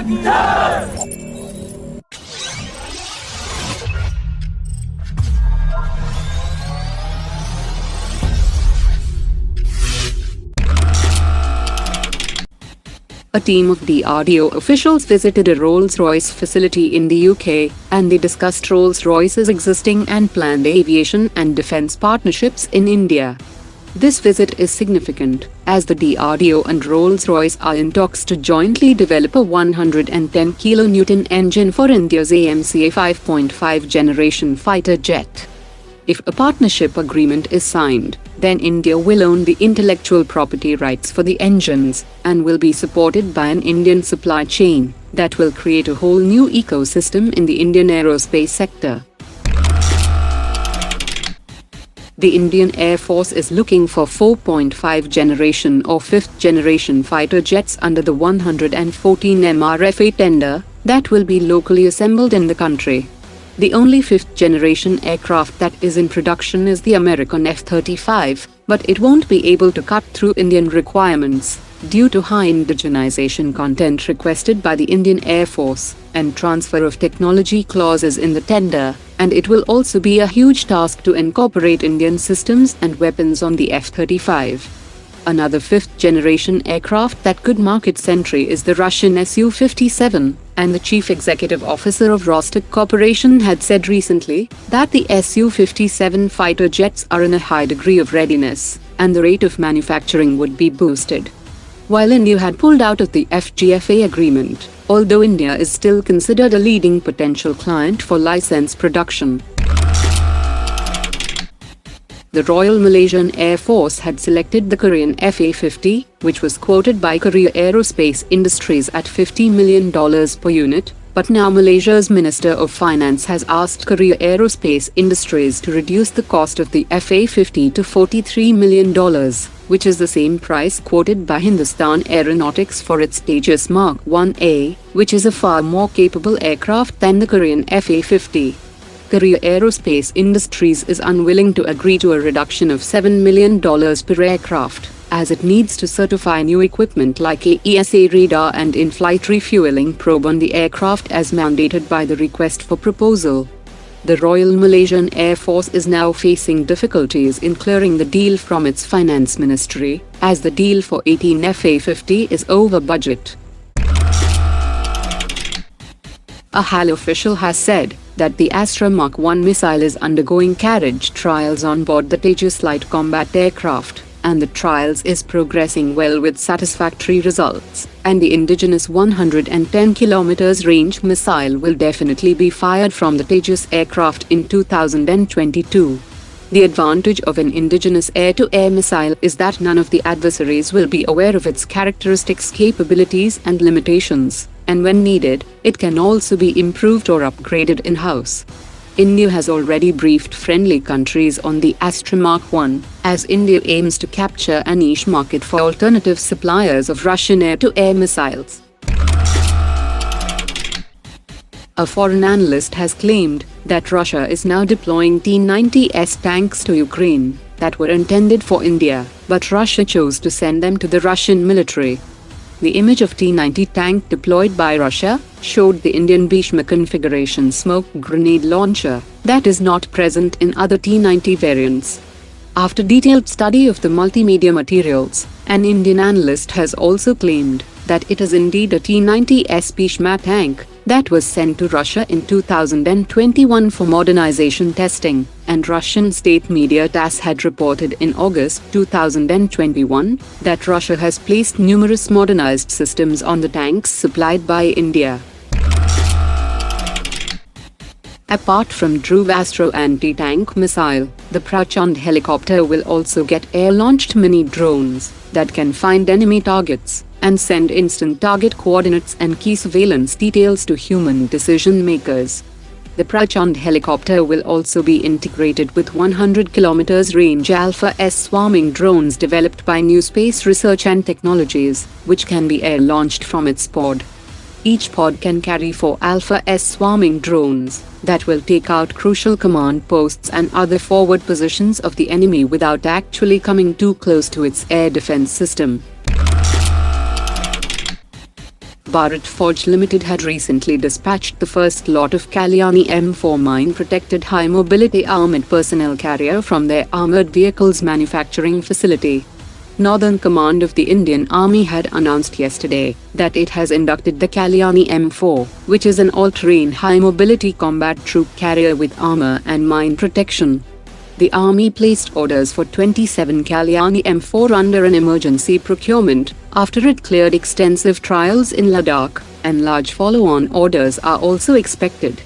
A team of DRDO officials visited a Rolls Royce facility in the UK, and they discussed Rolls Royce's existing and planned aviation and defence partnerships in India. This visit is significant, as the DRDO and Rolls Royce are in talks to jointly develop a 110 kN engine for India's AMCA 5.5 generation fighter jet. If a partnership agreement is signed, then India will own the intellectual property rights for the engines, and will be supported by an Indian supply chain that will create a whole new ecosystem in the Indian aerospace sector. The Indian Air Force is looking for 4.5 generation or 5th generation fighter jets under the 114 MRFA tender that will be locally assembled in the country. The only 5th generation aircraft that is in production is the American F-35, but it won't be able to cut through Indian requirements due to high indigenization content requested by the Indian Air Force and transfer of technology clauses in the tender, and it will also be a huge task to incorporate Indian systems and weapons on the F-35. Another 5th generation aircraft that could mark its entry is the Russian Su-57, and the chief executive officer of Rostec Corporation had said recently that the Su-57 fighter jets are in a high degree of readiness, and the rate of manufacturing would be boosted. While India had pulled out of the FGFA agreement, although India is still considered a leading potential client for license production. The Royal Malaysian Air Force had selected the Korean FA-50, which was quoted by Korea Aerospace Industries at $50 million per unit, but now Malaysia's Minister of Finance has asked Korea Aerospace Industries to reduce the cost of the FA-50 to $43 million, which is the same price quoted by Hindustan Aeronautics for its Tejas Mark 1A, which is a far more capable aircraft than the Korean FA-50. Korea Aerospace Industries is unwilling to agree to a reduction of $7 million per aircraft, as it needs to certify new equipment like AESA radar and in-flight refueling probe on the aircraft as mandated by the request for proposal. The Royal Malaysian Air Force is now facing difficulties in clearing the deal from its finance ministry, as the deal for 18 FA-50 is over budget. A HAL official has said that the Astra MK1 missile is undergoing carriage trials on board the Tejas light combat aircraft, and the trials is progressing well with satisfactory results, and the indigenous 110 km range missile will definitely be fired from the Tejas aircraft in 2022. The advantage of an indigenous air-to-air missile is that none of the adversaries will be aware of its characteristics, capabilities and limitations, and when needed, it can also be improved or upgraded in-house. India has already briefed friendly countries on the Astra MK1, as India aims to capture a niche market for alternative suppliers of Russian air-to-air missiles. A foreign analyst has claimed that Russia is now deploying T-90S tanks to Ukraine that were intended for India, but Russia chose to send them to the Russian military. The image of T-90 tank deployed by Russia showed the Indian Bhishma configuration smoke grenade launcher that is not present in other T-90 variants. After detailed study of the multimedia materials, an Indian analyst has also claimed that it is indeed a T-90S Bhishma tank that was sent to Russia in 2021 for modernization testing, and Russian state media TASS had reported in August 2021 that Russia has placed numerous modernized systems on the tanks supplied by India. Apart from Dhruv Astro anti-tank missile, the Prachand helicopter will also get air-launched mini drones that can find enemy targets and send instant target coordinates and key surveillance details to human decision makers. The Prachand helicopter will also be integrated with 100 km range ALFA-S Swarming drones developed by New Space Research and Technologies, which can be air-launched from its pod. Each pod can carry 4 ALFA-S Swarming drones that will take out crucial command posts and other forward positions of the enemy without actually coming too close to its air defense system. Bharat Forge Limited had recently dispatched the first lot of Kalyani M4 mine-protected high-mobility armored personnel carrier from their armored vehicles manufacturing facility. Northern Command of the Indian Army had announced yesterday that it has inducted the Kalyani M4, which is an all-terrain high-mobility combat troop carrier with armor and mine protection. The Army placed orders for 27 Kalyani M4 under an emergency procurement, after it cleared extensive trials in Ladakh, and large follow-on orders are also expected.